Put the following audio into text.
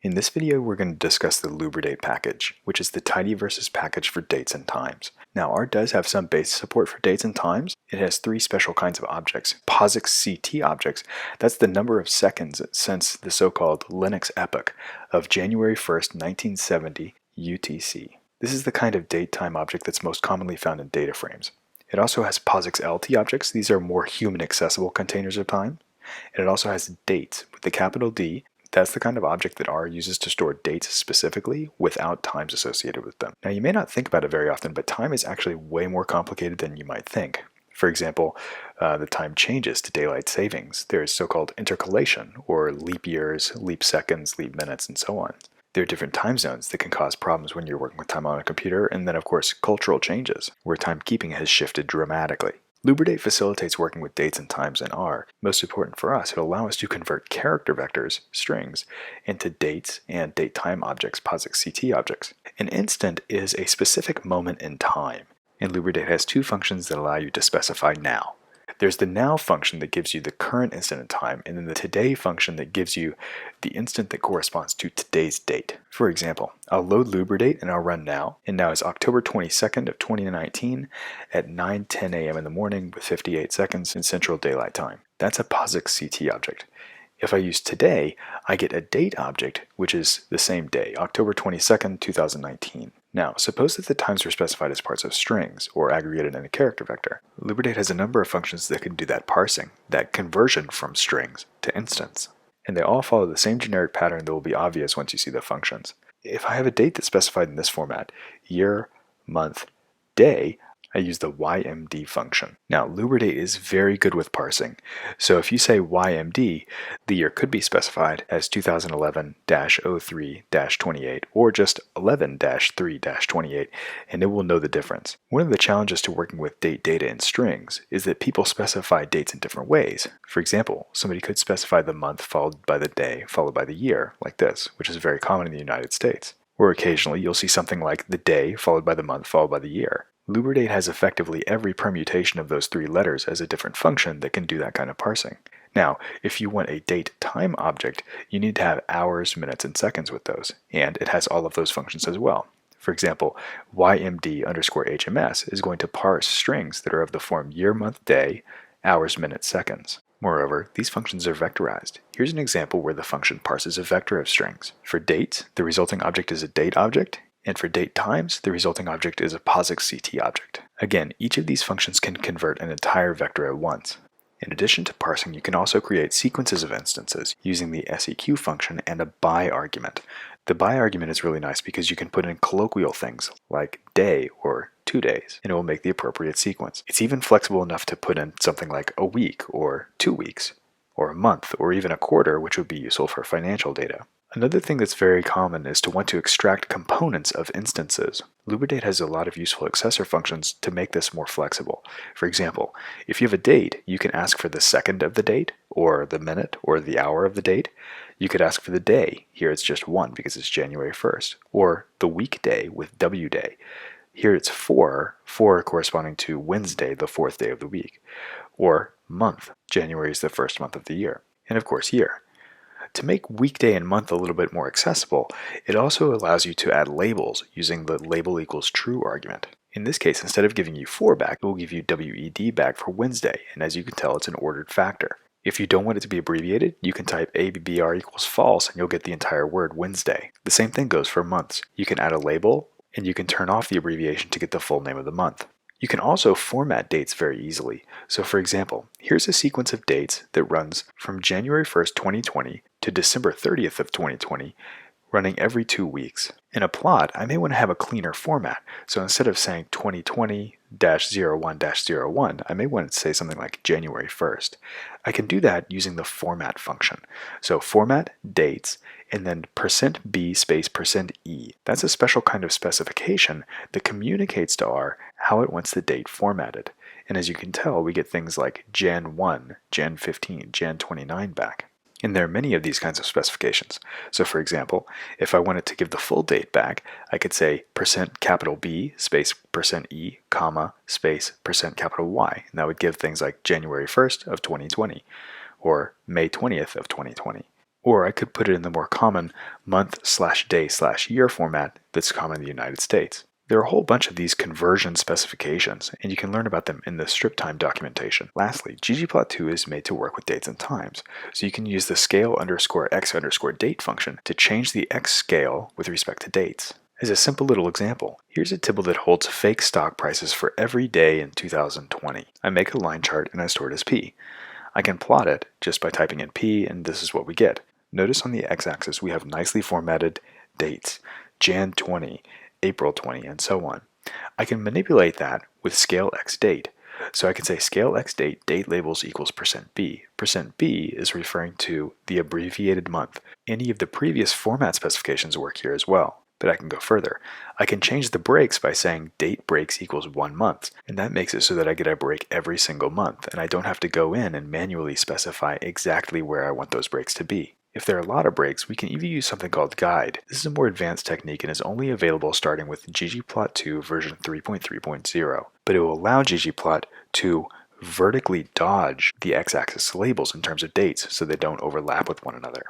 In this video, we're going to discuss the lubridate package, which is the tidyverse package for dates and times. Now, R does have some base support for dates and times. It has three special kinds of objects. POSIX CT objects, that's the number of seconds since the so-called Linux epoch of January 1st, 1970 UTC. This is the kind of date-time object that's most commonly found in data frames. It also has POSIX LT objects. These are more human-accessible containers of time. And it also has dates with the capital D. That's the kind of object that R uses to store dates specifically without times associated with them. Now, you may not think about it very often, but time is actually way more complicated than you might think. For example, the time changes to daylight savings. There is so-called intercalation, or leap years, leap seconds, leap minutes, and so on. There are different time zones that can cause problems when you're working with time on a computer, and then, of course, cultural changes, where timekeeping has shifted dramatically. Lubridate facilitates working with dates and times in R. Most important for us, it'll allow us to convert character vectors, strings, into dates and date-time objects, POSIX CT objects. An instant is a specific moment in time, and Lubridate has two functions that allow you to specify now. There's the now function that gives you the current instant in time, and then the today function that gives you the instant that corresponds to today's date. For example, I'll load lubridate and I'll run now, and now is October 22nd of 2019 at 9:10 a.m. in the morning with 58 seconds in Central Daylight Time. That's a POSIX CT object. If I use today, I get a date object, which is the same day, October 22nd, 2019. Now, suppose that the times were specified as parts of strings, or aggregated in a character vector. Lubridate has a number of functions that can do that parsing, that conversion from strings to instants. And they all follow the same generic pattern that will be obvious once you see the functions. If I have a date that's specified in this format, year, month, day, I use the YMD function. Now, lubridate is very good with parsing. So if you say YMD, the year could be specified as 2011-03-28 or just 11-3-28, and it will know the difference. One of the challenges to working with date data in strings is that people specify dates in different ways. For example, somebody could specify the month followed by the day followed by the year, like this, which is very common in the United States. Or occasionally you'll see something like the day followed by the month followed by the year. Lubridate has effectively every permutation of those three letters as a different function that can do that kind of parsing. Now, if you want a date-time object, you need to have hours, minutes, and seconds with those, and it has all of those functions as well. For example, YMD_HMS is going to parse strings that are of the form year, month, day, hours, minutes, seconds. Moreover, these functions are vectorized. Here's an example where the function parses a vector of strings. For dates, the resulting object is a date object, and for date times, the resulting object is a POSIX CT object. Again, each of these functions can convert an entire vector at once. In addition to parsing, you can also create sequences of instances using the seq function and a by argument. The by argument is really nice because you can put in colloquial things like day or 2 days, and it will make the appropriate sequence. It's even flexible enough to put in something like a week or 2 weeks, or a month, or even a quarter, which would be useful for financial data. Another thing that's very common is to want to extract components of instances. Lubridate has a lot of useful accessor functions to make this more flexible. For example, if you have a date, you can ask for the second of the date, or the minute, or the hour of the date. You could ask for the day. Here it's just 1 because it's January 1st. Or the weekday with W day. Here it's 4 corresponding to Wednesday, the 4th day of the week. Or month. January is the first month of the year. And of course, year. To make weekday and month a little bit more accessible, it also allows you to add labels using the label equals true argument. In this case, instead of giving you 4 back, it will give you WED back for Wednesday, and as you can tell, it's an ordered factor. If you don't want it to be abbreviated, you can type ABBR equals false and you'll get the entire word Wednesday. The same thing goes for months. You can add a label, and you can turn off the abbreviation to get the full name of the month. You can also format dates very easily. So for example, here's a sequence of dates that runs from January 1st, 2020 to December 30th of 2020, running every 2 weeks. In a plot, I may want to have a cleaner format. So instead of saying 2020-01-01, I may want to say something like January 1st. I can do that using the format function. So format dates and then %b space %e. That's a special kind of specification that communicates to R how it wants the date formatted. And as you can tell, we get things like Jan 1, Jan 15, Jan 29 back. And there are many of these kinds of specifications. So for example, if I wanted to give the full date back, I could say %B space %e, comma, space %Y. And that would give things like January 1st of 2020 or May 20th of 2020. Or I could put it in the more common month/day/year format that's common in the United States. There are a whole bunch of these conversion specifications, and you can learn about them in the strip time documentation. Lastly, ggplot2 is made to work with dates and times, so you can use the scale_x_date function to change the x scale with respect to dates. As a simple little example, here's a table that holds fake stock prices for every day in 2020. I make a line chart and I store it as P. I can plot it just by typing in P, and this is what we get. Notice on the x-axis we have nicely formatted dates, Jan 20, April 20, and so on. I can manipulate that with scale x date. So I can say scale x date, date labels equals %B. %B is referring to the abbreviated month. Any of the previous format specifications work here as well. But I can go further. I can change the breaks by saying date breaks equals 1 month, and that makes it so that I get a break every single month, and I don't have to go in and manually specify exactly where I want those breaks to be. If there are a lot of breaks, we can even use something called guide. This is a more advanced technique and is only available starting with ggplot2 version 3.3.0, but it will allow ggplot to vertically dodge the x-axis labels in terms of dates so they don't overlap with one another.